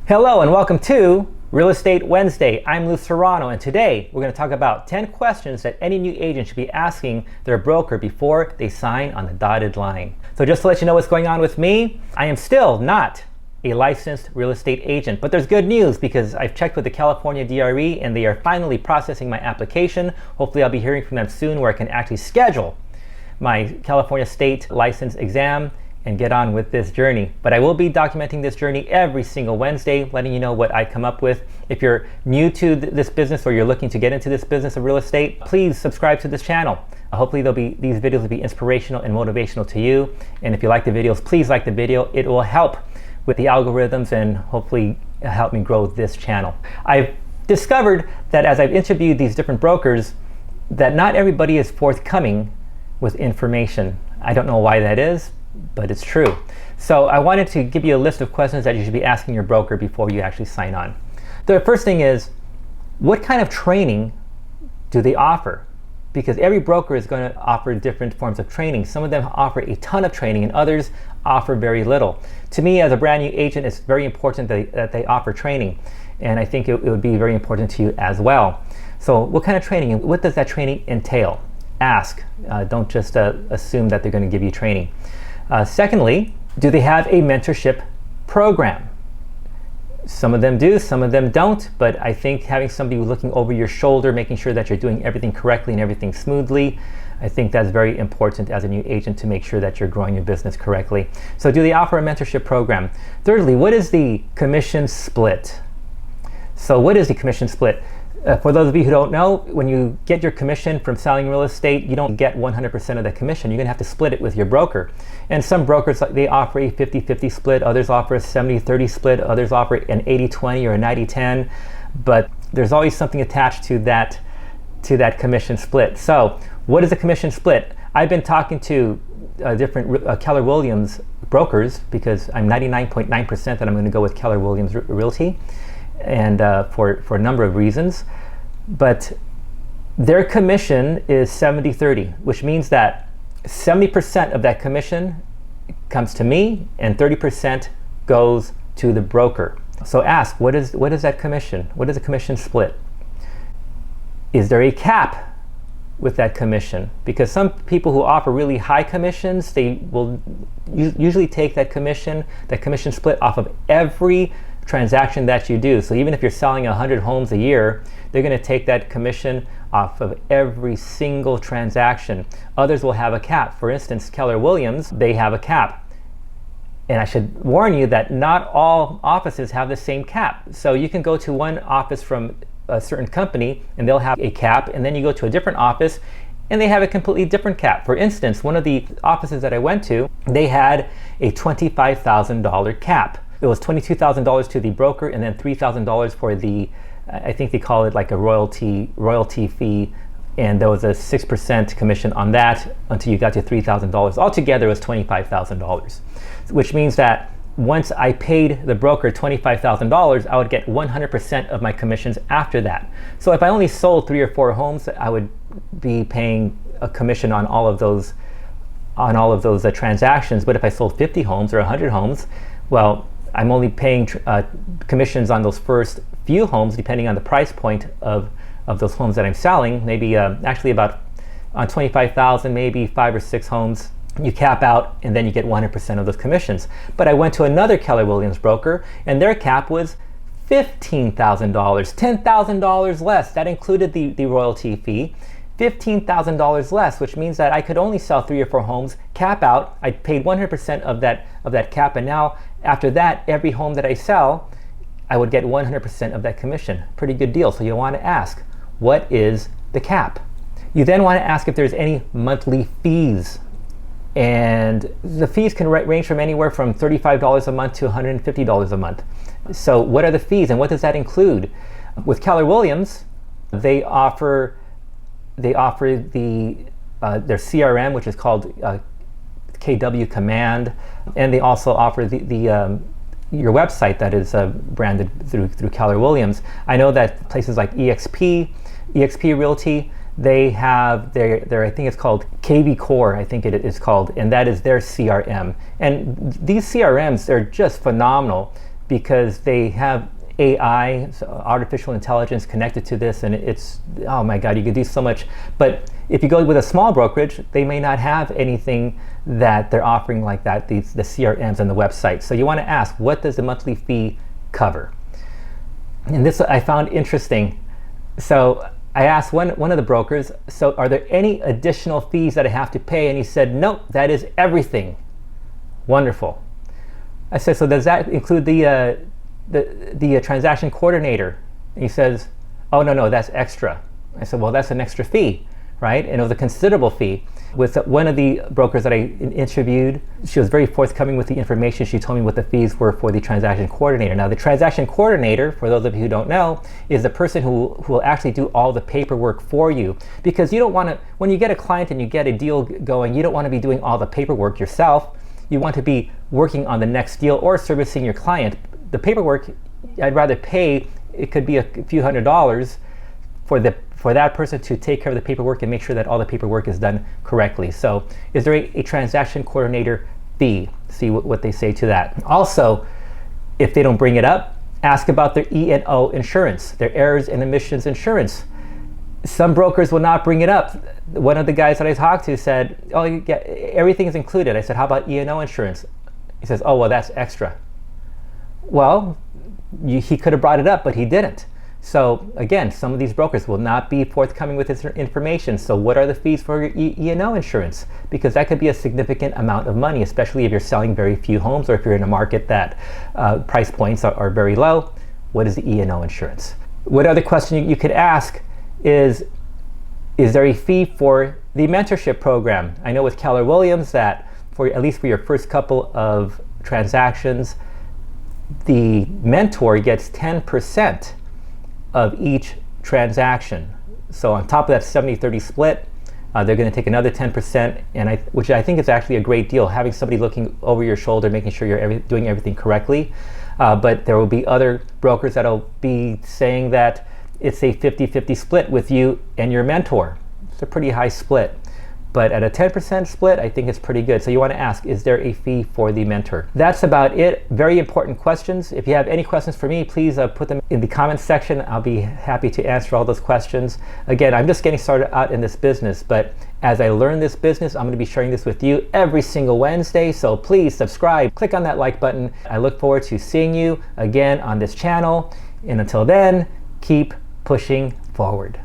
Hello and welcome to Real Estate Wednesday. I'm Lou Serrano, and today we're going to talk about 10 questions that any new agent should be asking their broker before they sign on the dotted line. So just to let you know what's going on with me, I am still not a licensed real estate agent, but there's good news because I've checked with the California DRE and they are finally processing my application. Hopefully I'll be hearing from them soon where I can actually schedule my California state license exam and get on with this journey. But I will be documenting this journey every single Wednesday, letting you know what I come up with. If you're new to this business or you're looking to get into this business of real estate, please subscribe to this channel. Hopefully these videos will be inspirational and motivational to you. And if you like the videos, please like the video. It will help with the algorithms and hopefully help me grow this channel. I've discovered that as I've interviewed these different brokers, that not everybody is forthcoming with information. I don't know why that is, but it's true. So I wanted to give you a list of questions that you should be asking your broker before you actually sign on. The first thing is, what kind of training do they offer? Because every broker is going to offer different forms of training. Some of them offer a ton of training and others offer very little. To me, as a brand new agent, it's very important that they offer training. And I think it would be very important to you as well. So what kind of training and what does that training entail? Ask. Don't just assume that they're going to give you training. Secondly, do they have a mentorship program? Some of them do, some of them don't, but I think having somebody looking over your shoulder, making sure that you're doing everything correctly and everything smoothly, I think that's very important as a new agent to make sure that you're growing your business correctly. So do they offer a mentorship program? Thirdly, what is the commission split? So what is the commission split? For those of you who don't know, when you get your commission from selling real estate, you don't get 100% of the commission. You're going to have to split it with your broker. And some brokers, they offer a 50-50 split, others offer a 70-30 split, others offer an 80-20 or a 90-10, but there's always something attached to that commission split. So what is a commission split? I've been talking to different Keller Williams brokers because I'm 99.9% that I'm going to go with Keller Williams Realty, and for a number of reasons. But their commission is 70-30, which means that 70% of that commission comes to me and 30% goes to the broker. So ask, what is that commission? What is the commission split? Is there a cap with that commission? Because some people who offer really high commissions, they will usually take that commission split off of every transaction that you do. So even if you're selling 100 homes a year, they're going to take that commission off of every single transaction. Others will have a cap. For instance, Keller Williams, they have a cap. And I should warn you that not all offices have the same cap. So you can go to one office from a certain company and they'll have a cap, and then you go to a different office and they have a completely different cap. For instance, one of the offices that I went to, they had a $25,000 cap. It was $22,000 to the broker and then $3,000 for the, I think they call it like a royalty fee, and there was a 6% commission on that until you got to $3,000. Altogether it was $25,000, which means that once I paid the broker $25,000, I would get 100% of my commissions after that. So if I only sold 3 or 4 homes, I would be paying a commission on all of those transactions. But if I sold 50 homes or 100 homes, well, I'm only paying commissions on those first few homes, depending on the price point of those homes that I'm selling. Maybe actually about on 25,000, maybe 5 or 6 homes, you cap out and then you get 100% of those commissions. But I went to another Keller Williams broker and their cap was $15,000, $10,000 less. That included the royalty fee. $15,000 less, which means that I could only sell 3 or 4 homes, cap out. I paid 100% of that cap, and now after that, every home that I sell, I would get 100% of that commission. Pretty good deal. So you want to ask, what is the cap? You then want to ask if there's any monthly fees. And the fees can range from anywhere from $35 a month to $150 a month. So what are the fees and what does that include? With Keller Williams, they offer their CRM, which is called KW Command, and they also offer your website that is branded through Keller Williams. I know that places like EXP Realty, they have their I think it's called KV Core, I think it is called, and that is their CRM. And these CRMs, they're just phenomenal because they have AI, so artificial intelligence, connected to this, and it's, oh my God, you could do so much. But if you go with a small brokerage, they may not have anything that they're offering like that, the CRMs and the website. So you want to ask, what does the monthly fee cover? And this I found interesting. So I asked one of the brokers, so are there any additional fees that I have to pay? And he said, nope, that is everything. Wonderful. I said, so does that include the transaction coordinator? And he says, oh, no, that's extra. I said, well, that's an extra fee, right? And it was a considerable fee. With one of the brokers that I interviewed, she was very forthcoming with the information. She told me what the fees were for the transaction coordinator. Now, the transaction coordinator, for those of you who don't know, is the person who will actually do all the paperwork for you. Because you don't want to, when you get a client and you get a deal going, you don't want to be doing all the paperwork yourself. You want to be working on the next deal or servicing your client. The paperwork, I'd rather pay, it could be a few $100s for that person to take care of the paperwork and make sure that all the paperwork is done correctly. So is there a transaction coordinator fee? See what they say to that. Also, if they don't bring it up, ask about their E&O insurance, their errors and omissions insurance. Some brokers will not bring it up. One of the guys that I talked to said, oh, everything is included. I said, how about E&O insurance? He says, oh, well, that's extra. Well, he could have brought it up, but he didn't. So again, some of these brokers will not be forthcoming with this information. So what are the fees for your E&O insurance? Because that could be a significant amount of money, especially if you're selling very few homes or if you're in a market that price points are very low. What is the E&O insurance? What other question you could ask is there a fee for the mentorship program? I know with Keller Williams that at least for your first couple of transactions, the mentor gets 10% of each transaction. So on top of that 70-30 split, they're going to take another 10%, which I think is actually a great deal, having somebody looking over your shoulder, making sure you're doing everything correctly. But there will be other brokers that'll be saying that it's a 50-50 split with you and your mentor. It's a pretty high split. But at a 10% split, I think it's pretty good. So you want to ask, is there a fee for the mentor? That's about it. Very important questions. If you have any questions for me, please put them in the comments section. I'll be happy to answer all those questions. Again, I'm just getting started out in this business, but as I learn this business, I'm going to be sharing this with you every single Wednesday. So please subscribe, click on that like button. I look forward to seeing you again on this channel. And until then, keep pushing forward.